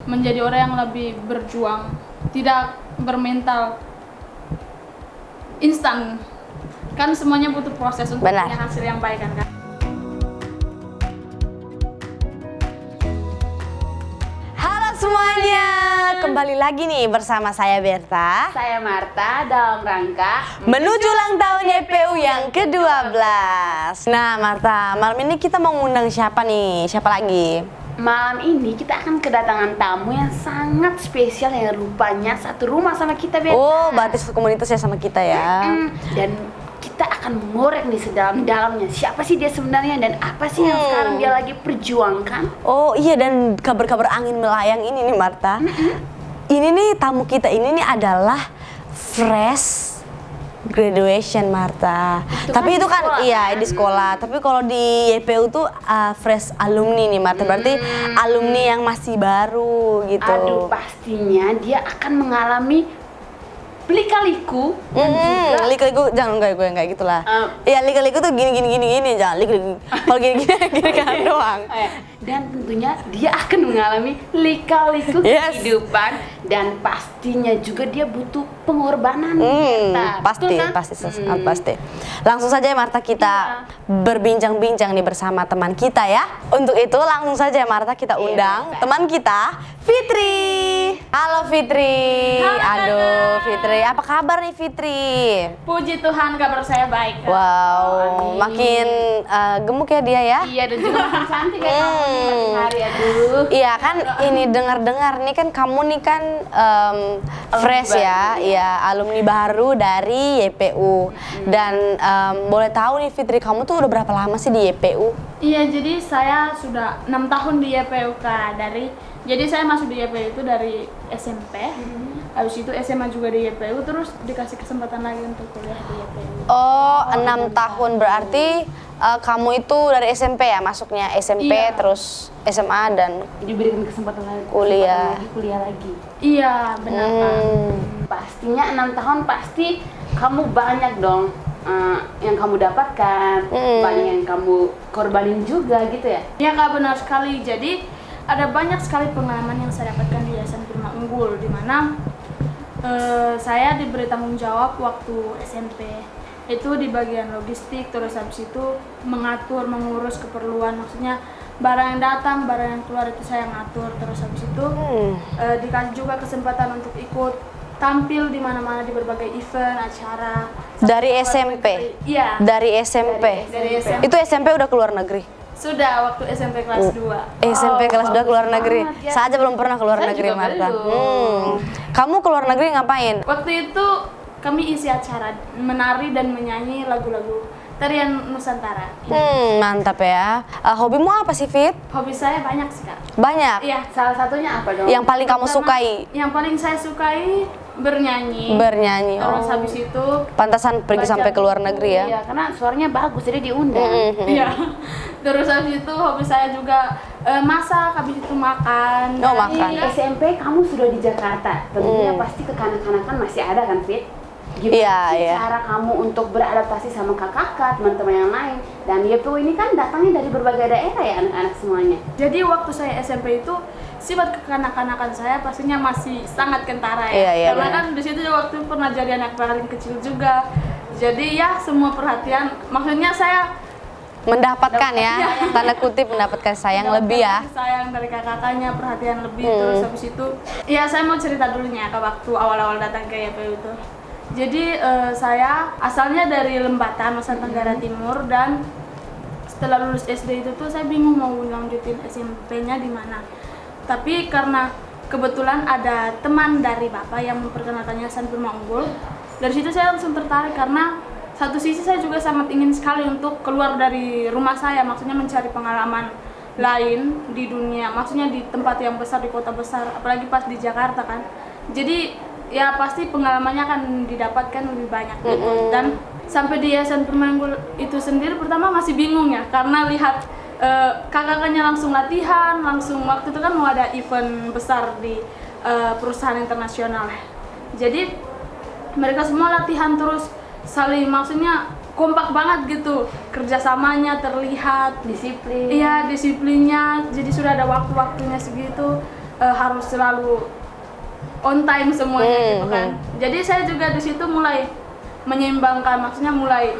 menjadi orang yang lebih berjuang, tidak bermental instan. Kan semuanya butuh proses untuk Benar. punya hasil yang baik kan. Halo semuanya, kembali lagi nih bersama saya Berta. Saya Marta dalam rangka Menuju ulang tahun YPU yang ke-12. Nah Marta, malam ini kita mau ngundang siapa nih? Siapa lagi? malam ini kita akan kedatangan tamu yang sangat spesial yang rupanya satu rumah sama kita, Beta. Oh, berarti satu komunitas ya sama kita ya. Dan kita akan mengorek nih sedalam-dalamnya siapa sih dia sebenarnya dan apa sih yang sekarang dia lagi perjuangkan. Oh iya, dan kabar-kabar angin melayang ini nih Marta. Ini nih tamu kita ini nih adalah fresh graduation Marta. Tapi itu kan sekolah, iya kan? di sekolah. Tapi kalau di YPU tuh fresh alumni nih Marta. Berarti alumni yang masih baru gitu. Aduh, pastinya dia akan mengalami lika-liku dan juga Liku-liku jangan enggak gitulah. Iya, liku-liku tuh gini jangan liku-liku. Kalau gini kan doang. dan tentunya dia akan mengalami lika-liku Yes. kehidupan dan pastinya juga dia butuh pengorbanan. Beta. Pasti, Betul kan? pasti. Langsung saja ya Marta kita berbincang-bincang nih bersama teman kita ya. Untuk itu langsung saja Marta kita undang teman kita, Fitri. Halo Fitri. Halo, Aduh Kakak. Fitri, apa kabar nih Fitri? Puji Tuhan kabar saya baik. Kak. Wow, Amin. makin gemuk ya dia ya. Iya, dan juga makin cantik ya kamu nih makin hari, aduh. Iya kan, ini dengar-dengar nih kan kamu nih kan fresh ya, iya alumni baru dari YPU. Dan boleh tahu nih Fitri, kamu tuh udah berapa lama sih di YPU? Iya, jadi saya sudah 6 tahun di YPU Kak. Jadi saya masuk di YPU itu dari SMP. Habis itu SMA juga di YPU, terus dikasih kesempatan lagi untuk kuliah di YPU. Oh, 6 tahun berarti kamu itu dari SMP ya, masuknya SMP Iya. terus SMA dan Diberikan kesempatan lagi Kuliah. kuliah lagi. Iya, benar Kak. Pastinya 6 tahun pasti kamu banyak dong yang kamu dapatkan, banyak yang kamu korbanin juga gitu ya. Iya Kak, benar sekali. Jadi ada banyak sekali pengalaman yang saya dapatkan di Yayasan Prima Unggul, di mana saya diberi tanggung jawab waktu SMP itu di bagian logistik, terus habis itu mengatur, mengurus keperluan, maksudnya barang yang datang, barang yang keluar itu saya ngatur, terus habis itu dikasih juga kesempatan untuk ikut tampil di mana-mana di berbagai event, acara. dari SMP. Iya. Dari SMP. Dari SMP. Itu SMP udah keluar negeri. Sudah waktu SMP kelas 2. SMP kelas 2 keluar negeri. banget ya. Saya aja belum pernah keluar Saya negeri juga Marta. belum. Kamu keluar negeri ngapain? Waktu itu kami isi acara menari dan menyanyi lagu-lagu tarian Nusantara. Mantap ya. Hobimu apa sih Fit? Hobi saya banyak sih Kak. Banyak. Iya. Salah satunya apa dong? Yang paling kamu Pertama, sukai? Yang paling saya sukai bernyanyi. Bernyanyi. Terus Oh. habis itu Pantasan pergi baca sampai ke luar buku. negeri ya. Iya, karena suaranya bagus jadi diundang. Iya. Terus habis itu hobi saya juga masak, habis itu makan. Oh, Dan- makan. Di SMP kamu sudah di Jakarta, tentunya pasti kekanak-kanakan masih ada kan, Fit? Gimana Iya, sih iya. cara kamu untuk beradaptasi sama kakak-kakak, teman-teman yang lain? Dan YPU ini kan datangnya dari berbagai daerah ya anak-anak semuanya. Jadi waktu saya SMP itu sifat kekanak-kanakan saya pastinya masih sangat kentara ya. Iya, iya, Karena benar. kan di situ waktu pernah jadi anak paling kecil juga. Jadi ya semua perhatian, maksudnya saya Mendapatkan ya, tanda kutip mendapatkan sayang lebih ya. sayang dari kakak-kakaknya, perhatian lebih. Terus habis itu ya saya mau cerita dulunya ke waktu awal-awal datang ke YPU itu. Jadi saya asalnya dari Lembata, Nusa Tenggara Timur, dan setelah lulus SD itu tuh saya bingung mau lanjutin SMP-nya di mana. Tapi karena kebetulan ada teman dari Bapak yang memperkenalkan Yayasan Prima Unggul, dari situ saya langsung tertarik karena satu sisi saya juga sangat ingin sekali untuk keluar dari rumah saya, maksudnya mencari pengalaman lain di dunia, maksudnya di tempat yang besar, di kota besar, apalagi pas di Jakarta kan. Jadi ya pasti pengalamannya akan didapatkan lebih banyak gitu. Dan sampai di Yayasan Prima Unggul itu sendiri pertama masih bingung ya, karena lihat kakak-kakaknya langsung latihan, langsung waktu itu kan mau ada event besar di perusahaan internasional. Jadi mereka semua latihan terus saling, maksudnya kompak banget gitu, kerjasamanya terlihat, Disiplin. iya disiplinnya, jadi sudah ada waktu-waktunya segitu. harus selalu on time semuanya gitu kan. Jadi saya juga di situ mulai menyeimbangkan, maksudnya mulai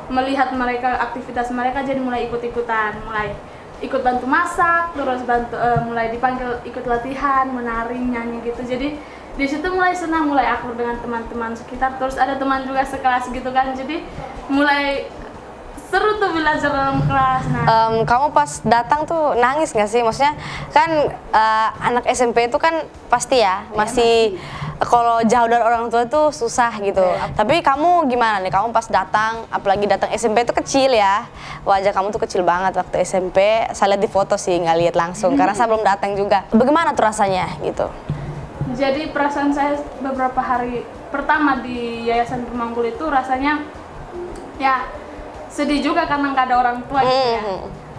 melihat mereka aktivitas mereka, jadi mulai ikut-ikutan, mulai ikut bantu masak, terus bantu mulai dipanggil ikut latihan, menari, nyanyi gitu. Jadi di situ mulai senang, mulai akur dengan teman-teman sekitar, terus ada teman juga sekelas gitu kan. Jadi mulai seru tuh belajar dalam kelas. Nah, kamu pas datang tuh nangis nggak sih? Maksudnya kan anak SMP itu kan pasti ya masih kalau jauh dari orang tua tuh susah gitu. Tapi kamu gimana nih? Kamu pas datang, apalagi datang SMP itu kecil ya, wajah kamu tuh kecil banget waktu SMP. Saya lihat di foto sih, nggak lihat langsung karena saya belum datang juga. Bagaimana tuh rasanya gitu? jadi perasaan saya beberapa hari pertama di Yayasan Pemanggul itu rasanya ya sedih juga karena nggak ada orang tua gitu ya.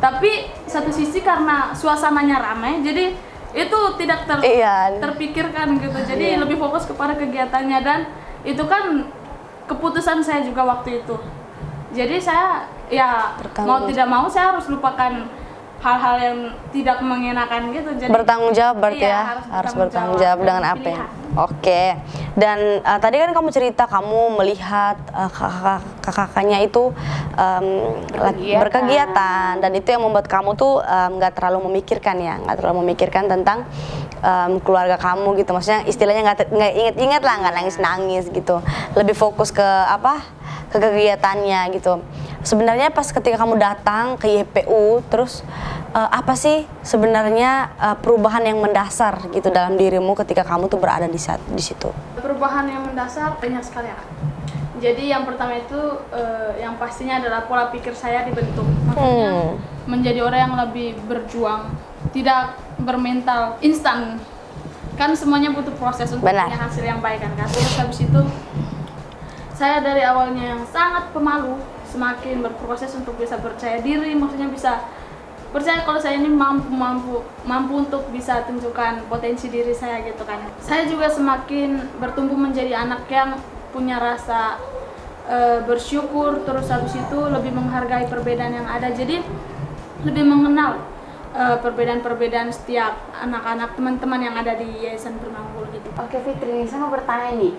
Tapi satu sisi karena suasananya ramai, jadi itu tidak terpikirkan gitu. Jadi lebih fokus kepada kegiatannya, dan itu kan keputusan saya juga waktu itu. Jadi saya ya mau tidak mau saya harus lupakan hal-hal yang tidak mengenakan gitu. Jadi bertanggung jawab berarti ya, harus bertanggung jawab dengan apa ya. Oke. Dan tadi kan kamu cerita kamu melihat kakak-kakaknya itu berkegiatan, dan itu yang membuat kamu tuh nggak terlalu memikirkan tentang keluarga kamu gitu. Maksudnya istilahnya nggak inget-inget lah, nggak nangis-nangis gitu. Lebih fokus ke ke kegiatannya gitu. Sebenarnya pas ketika kamu datang ke YPU, terus apa sih sebenarnya perubahan yang mendasar gitu dalam dirimu ketika kamu tuh berada di situ? Perubahan yang mendasar banyak sekali ya. Jadi yang pertama itu yang pastinya adalah pola pikir saya dibentuk. Maksudnya menjadi orang yang lebih berjuang, tidak bermental instan. Kan semuanya butuh proses untuk punya hasil yang baik kan. Terus habis itu saya dari awalnya yang sangat pemalu, semakin berproses untuk bisa percaya diri, maksudnya bisa percaya kalau saya ini mampu untuk bisa tunjukkan potensi diri saya gitu kan. Saya juga semakin bertumbuh menjadi anak yang punya rasa bersyukur, terus habis itu lebih menghargai perbedaan yang ada, jadi lebih mengenal perbedaan-perbedaan setiap anak-anak teman-teman yang ada di Yayasan Pemanggul gitu. Oke Fitri, saya mau bertanya nih,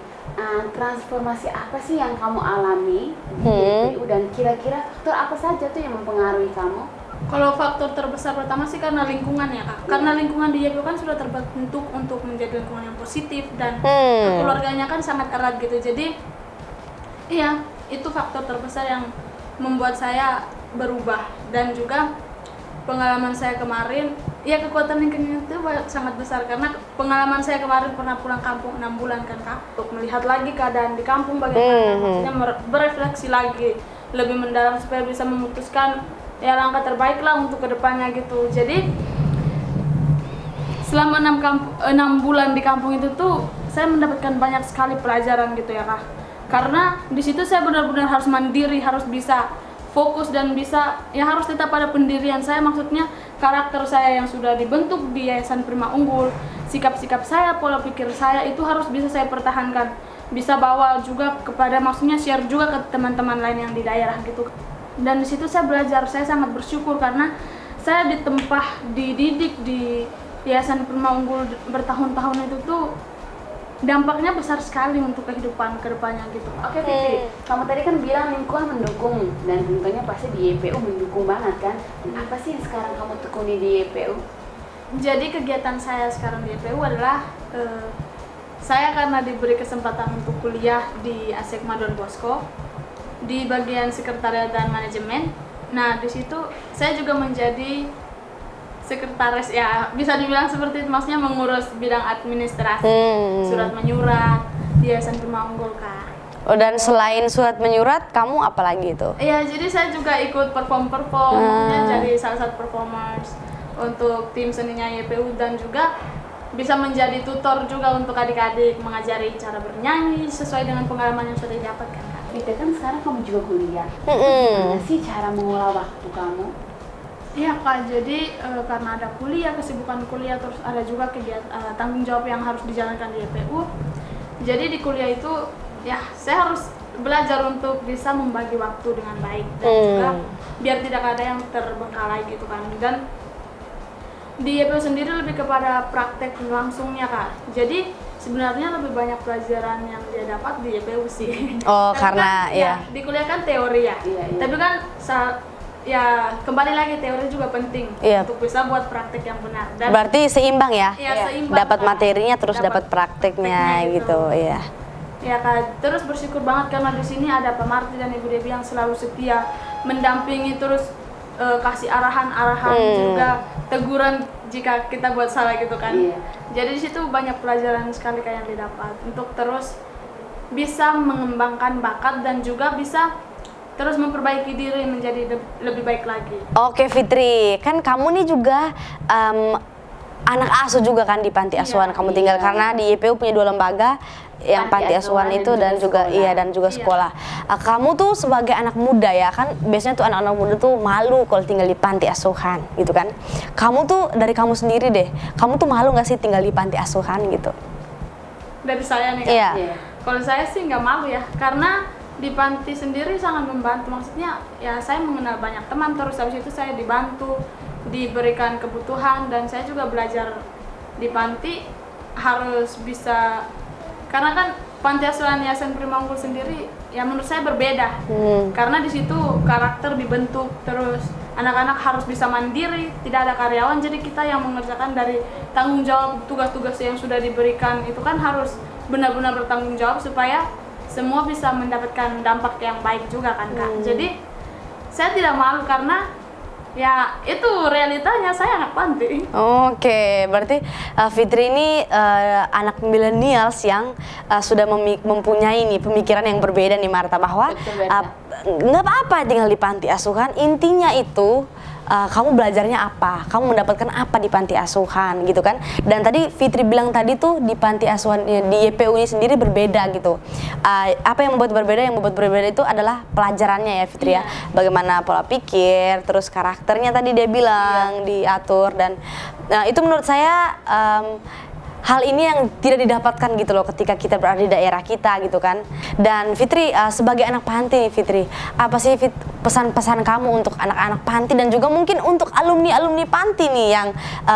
transformasi apa sih yang kamu alami di YPU, dan kira-kira faktor apa saja tuh yang mempengaruhi kamu? Kalau faktor terbesar pertama sih karena lingkungan ya Kak. Karena lingkungan di YPU kan sudah terbentuk untuk menjadi lingkungan yang positif, dan keluarganya kan sangat erat gitu. Jadi iya, itu faktor terbesar yang membuat saya berubah. Dan juga pengalaman saya kemarin, ya kekuatan lingkungan itu sangat besar, karena pengalaman saya kemarin pernah pulang kampung 6 bulan kan Kak, untuk melihat lagi keadaan di kampung bagaimana, maksudnya berefleksi lagi lebih mendalam supaya bisa memutuskan ya langkah terbaik lah untuk kedepannya gitu. Jadi selama 6 bulan di kampung itu tuh saya mendapatkan banyak sekali pelajaran gitu ya Kak, karena di situ saya benar-benar harus mandiri, harus bisa fokus dan bisa ya harus tetap pada pendirian saya, maksudnya karakter saya yang sudah dibentuk di Yayasan Prima Unggul, sikap-sikap saya, pola pikir saya itu harus bisa saya pertahankan, bisa bawa juga kepada, maksudnya share juga ke teman-teman lain yang di daerah gitu. Dan di situ saya belajar, saya sangat bersyukur karena saya dididik di Yayasan Prima Unggul bertahun-tahun itu tuh dampaknya besar sekali untuk kehidupan kedepannya gitu. Oke Fitri, kamu tadi kan bilang lingkungan mendukung, dan tentunya pasti di YPU mendukung banget kan. Dan apa sih yang sekarang kamu tekuni di YPU? Jadi kegiatan saya sekarang di YPU adalah saya karena diberi kesempatan untuk kuliah di Asekma Don Bosco di bagian sekretariat dan manajemen. Nah di situ saya juga menjadi sekretaris, ya bisa dibilang seperti itu, maksudnya mengurus bidang administrasi, surat menyurat di Yayasan Pemanggul Kak. Oh, dan selain surat menyurat, kamu apa lagi itu? Iya, jadi saya juga ikut maksudnya jadi salah satu performers untuk tim seninya YPU, dan juga bisa menjadi tutor juga untuk adik-adik, mengajari cara bernyanyi sesuai dengan pengalaman yang sudah didapatkan Kak. Fitri, kan sekarang kamu juga kuliah, gimana sih cara mengolah waktu kamu? Iya Kak, jadi karena ada kuliah, kesibukan kuliah, terus ada juga kegiatan tanggung jawab yang harus dijalankan di YPU. Jadi di kuliah itu ya saya harus belajar untuk bisa membagi waktu dengan baik, dan juga biar tidak ada yang terbengkalai gitu kan. Dan di YPU sendiri lebih kepada praktek langsungnya Kak. Jadi sebenarnya lebih banyak pelajaran yang dia dapat di YPU sih. Oh, Tapi karena kan, ya. di kuliah kan teori ya. Iya, iya. Tapi kan ya kembali lagi teori juga penting Iya. untuk bisa buat praktek yang benar. Dan Berarti seimbang ya? ya, seimbang, Dapat Kak. materinya terus dapat Dapat prakteknya gitu, iya. Ya Kak, terus bersyukur banget karena di sini ada Pak Marti dan Ibu Devi yang selalu setia mendampingi, terus kasih arahan-arahan juga teguran jika kita buat salah gitu kan. Iya. Jadi di situ banyak pelajaran sekali Kak yang didapat untuk terus bisa mengembangkan bakat dan juga bisa terus memperbaiki diri menjadi lebih baik lagi. Oke Fitri, kan kamu nih juga anak asuh juga kan di panti asuhan kamu tinggal, karena di YPU punya 2 lembaga yang panti asuhan itu dan juga sekolah. iya dan juga sekolah. Kamu tuh sebagai anak muda ya kan, biasanya tuh anak-anak muda tuh malu kalau tinggal di panti asuhan gitu kan. Kamu tuh dari kamu sendiri deh, kamu tuh malu nggak sih tinggal di panti asuhan gitu? Dari saya nih Kak. Iya. Kalau saya sih nggak malu ya, karena di panti sendiri sangat membantu. Maksudnya ya saya mengenal banyak teman, terus habis itu saya dibantu, diberikan kebutuhan, dan saya juga belajar di panti harus bisa, karena kan panti asuhan Yayasan Prima Unggul sendiri ya menurut saya berbeda. Karena di situ karakter dibentuk, terus anak-anak harus bisa mandiri, tidak ada karyawan, jadi kita yang mengerjakan dari tanggung jawab tugas-tugas yang sudah diberikan itu kan harus benar-benar bertanggung jawab supaya semua bisa mendapatkan dampak yang baik juga kan Kak. Jadi saya tidak malu karena ya itu realitanya saya anak panti. Oke, berarti Fitri ini anak millennials yang sudah mempunyai nih pemikiran yang berbeda nih Marta, bahwa Betul, Marta. nggak apa-apa tinggal di panti asuhan, intinya itu kamu belajarnya apa, kamu mendapatkan apa di panti asuhan gitu kan. Dan tadi Fitri bilang tadi tuh di panti asuhan di YPU ini sendiri berbeda gitu. Apa yang membuat berbeda? Yang membuat berbeda itu adalah pelajarannya ya Fitri ya. Bagaimana pola pikir, terus karakternya tadi dia bilang diatur, dan itu menurut saya hal ini yang tidak didapatkan gitu loh ketika kita berada di daerah kita gitu kan. Dan Fitri sebagai anak panti nih Fitri, apa sih pesan-pesan kamu untuk anak-anak panti dan juga mungkin untuk alumni-alumni panti nih yang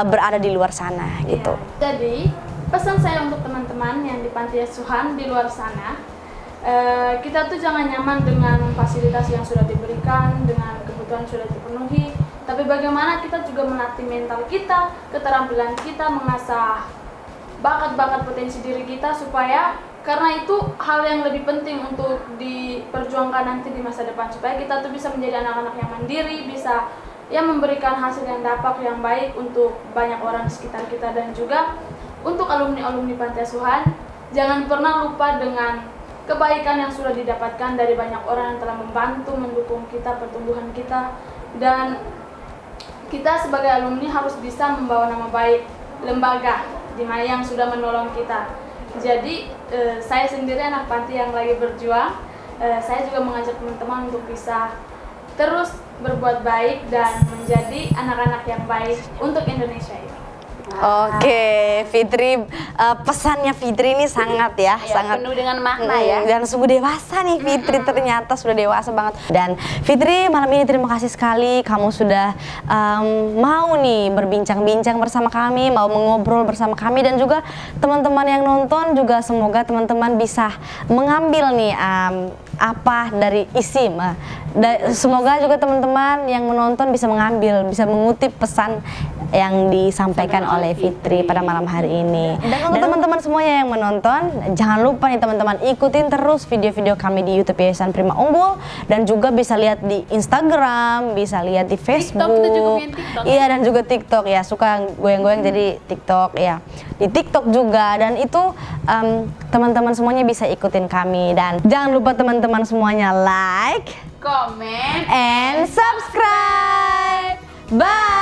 berada di luar sana gitu. Ya, jadi pesan saya untuk teman-teman yang di panti asuhan di luar sana, kita tuh jangan nyaman dengan fasilitas yang sudah diberikan, dengan kebutuhan sudah dipenuhi, tapi bagaimana kita juga melatih mental kita, keterampilan kita, mengasah bakat-bakat potensi diri kita, supaya karena itu hal yang lebih penting untuk diperjuangkan nanti di masa depan, supaya kita tuh bisa menjadi anak-anak yang mandiri, bisa ya memberikan hasil yang dampak yang baik untuk banyak orang di sekitar kita. Dan juga untuk alumni-alumni panti asuhan, jangan pernah lupa dengan kebaikan yang sudah didapatkan dari banyak orang yang telah membantu mendukung kita, pertumbuhan kita, dan kita sebagai alumni harus bisa membawa nama baik lembaga yang sudah menolong kita. Jadi saya sendiri anak panti yang lagi berjuang, saya juga mengajak teman-teman untuk bisa terus berbuat baik dan menjadi anak-anak yang baik untuk Indonesia ini. Oke, Fitri, pesannya Fitri ini sangat ya, sangat penuh dengan makna ya. dan sungguh dewasa nih Fitri, ternyata sudah dewasa banget. Dan Fitri, malam ini terima kasih sekali kamu sudah mau nih berbincang-bincang bersama kami, mau mengobrol bersama kami, dan juga teman-teman yang nonton juga semoga teman-teman bisa mengambil nih apa dari isi. Semoga juga teman-teman yang menonton bisa mengambil, bisa mengutip pesan yang disampaikan oleh Fitri pada malam hari ini. Dan untuk teman-teman semuanya yang menonton, jangan lupa nih teman-teman ikutin terus video-video kami di YouTube Yayasan Prima Unggul, dan juga bisa lihat di Instagram, bisa lihat di Facebook. Kita juga punya TikTok. Iya, dan juga TikTok ya, suka goyang-goyang jadi TikTok ya. Di TikTok juga, dan itu teman-teman semuanya bisa ikutin kami. Dan jangan lupa teman-teman semuanya like, Comment and subscribe. Bye.